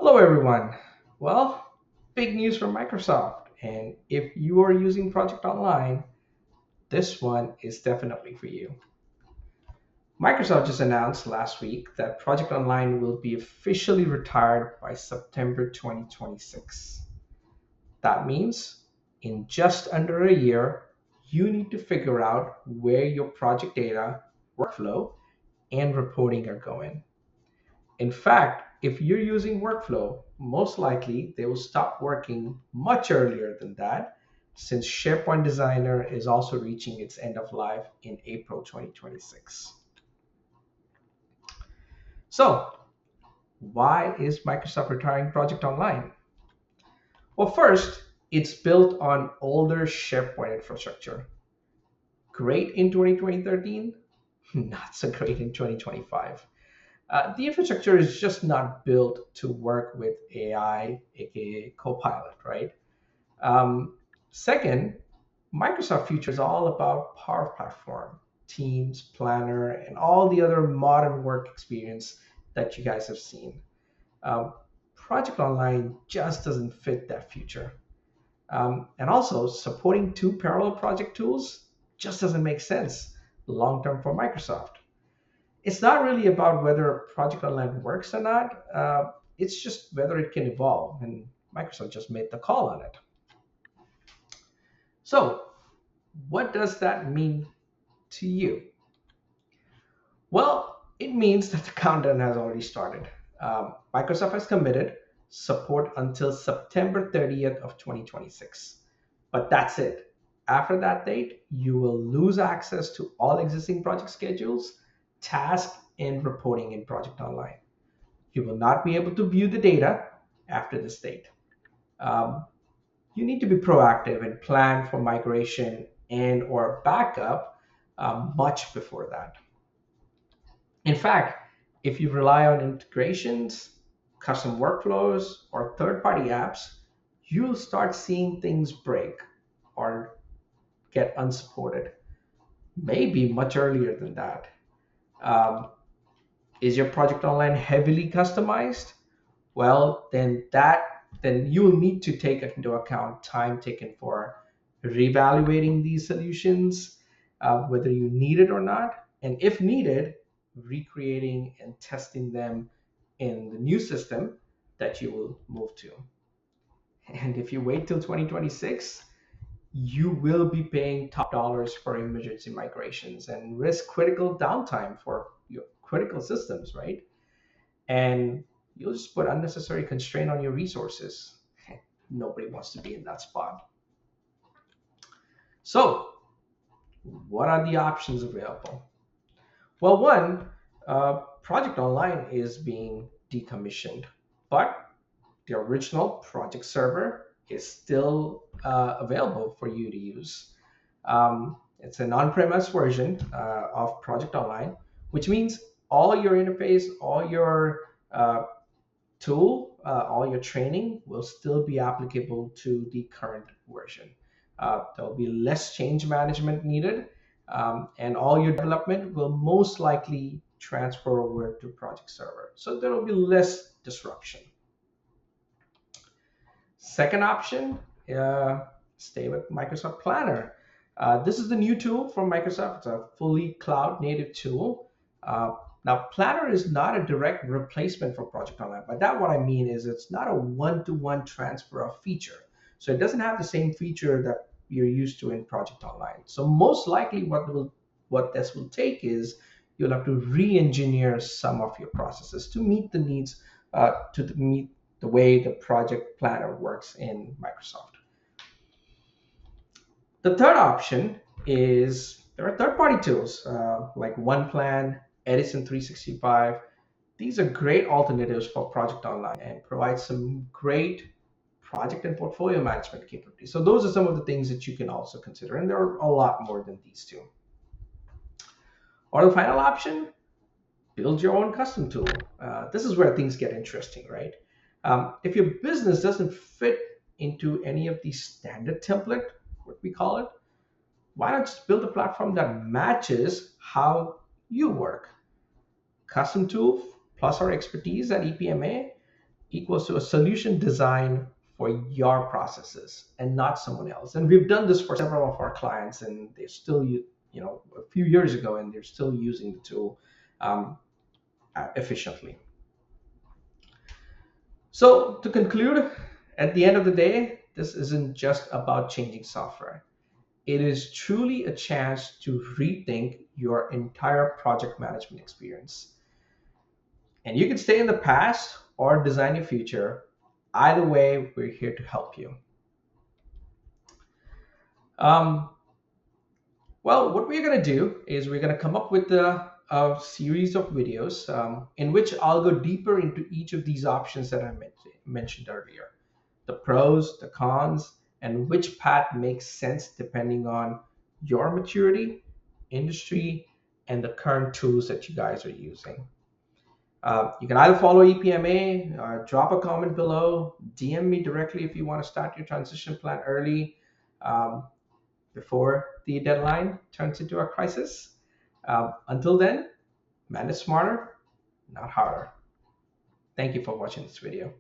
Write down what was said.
Hello, everyone. Well, big news from Microsoft. And if you are using Project Online, this one is definitely for you. Microsoft just announced last week that Project Online will be officially retired by September 2026. That means in just under a year, you need to figure out where your project data, workflow, and reporting are going. In fact, if you're using workflow, most likely they will stop working much earlier than that, since SharePoint Designer is also reaching its end of life in April 2026. So, why is Microsoft retiring Project Online? Well, first, it's built on older SharePoint infrastructure. Great in 2013, not so great in 2025. The infrastructure is just not built to work with AI, aka Copilot, right? Um, Second, Microsoft Future is all about Power Platform, Teams, Planner, and all the other modern work experience that you guys have seen. Um, Project Online just doesn't fit that future. And also, supporting two parallel project tools just doesn't make sense long term for Microsoft. It's not really about whether Project Online works or not. It's just whether it can evolve, and Microsoft just made the call on it. So, what does that mean to you? Well, it means that the countdown has already started. Microsoft has committed support until September 30th of 2026. But that's it. After that date, you will lose access to all existing project schedules, tasks, and reporting in Project Online. You will not be able to view the data after this date. Um, you need to be proactive and plan for migration and or backup much before that. In fact, if you rely on integrations, custom workflows, or third-party apps, you'll start seeing things break or get unsupported, maybe much earlier than that. Um, is your project online heavily customized? Well, then you will need to take into account time taken for reevaluating these solutions, whether you need it or not, and if needed, recreating and testing them in the new system that you will move to. And if you wait till 2026, you will be paying top dollars for emergency migrations and risk critical downtime for your critical systems, right? And you'll just put unnecessary constraint on your resources. Nobody wants to be in that spot. So, what are the options available? Well, one, Project Online is being decommissioned, but the original project server is still available for you to use. It's an on-premise version of Project Online, which means all your interface, all your all your training will still be applicable to the current version. There will be less change management needed, and all your development will most likely transfer over to Project Server. So there will be less disruption. Second option, stay with Microsoft Planner. This is the new tool from Microsoft. It's a fully cloud native tool. Now, Planner is not a direct replacement for Project Online. By that, what I mean is it's not a one-to-one transfer of feature. So it doesn't have the same feature that you're used to in Project Online. So most likely, what this will take is you'll have to re-engineer some of your processes to meet the needs, to meet the way the project planner works in Microsoft. The third option is there are third-party tools like OnePlan, Edison 365. These are great alternatives for Project Online and provide some great project and portfolio management capabilities. So those are some of the things that you can also consider, and there are a lot more than these two. Or the final option, build your own custom tool. This is where things get interesting, right? If your business doesn't fit into any of these standard template, what we call it, why not just build a platform that matches how you work? Custom tool plus our expertise at EPMA, equals to a solution design for your processes and not someone else. And we've done this for several of our clients, and they're still, a few years ago, and they're still using the tool um, efficiently. So to conclude, at the end of the day, this isn't just about changing software. It is truly a chance to rethink your entire project management experience. And you can stay in the past or design your future. Either way, we're here to help you. Um, well, what we're going to do is we're going to come up with a series of videos in which I'll go deeper into each of these options that I mentioned earlier, the pros, the cons, and which path makes sense depending on your maturity, industry, and the current tools that you guys are using. You can either follow EPMA, drop a comment below, DM me directly if you want to start your transition plan early um, before the deadline turns into a crisis. Until then, manage smarter, not harder. Thank you for watching this video.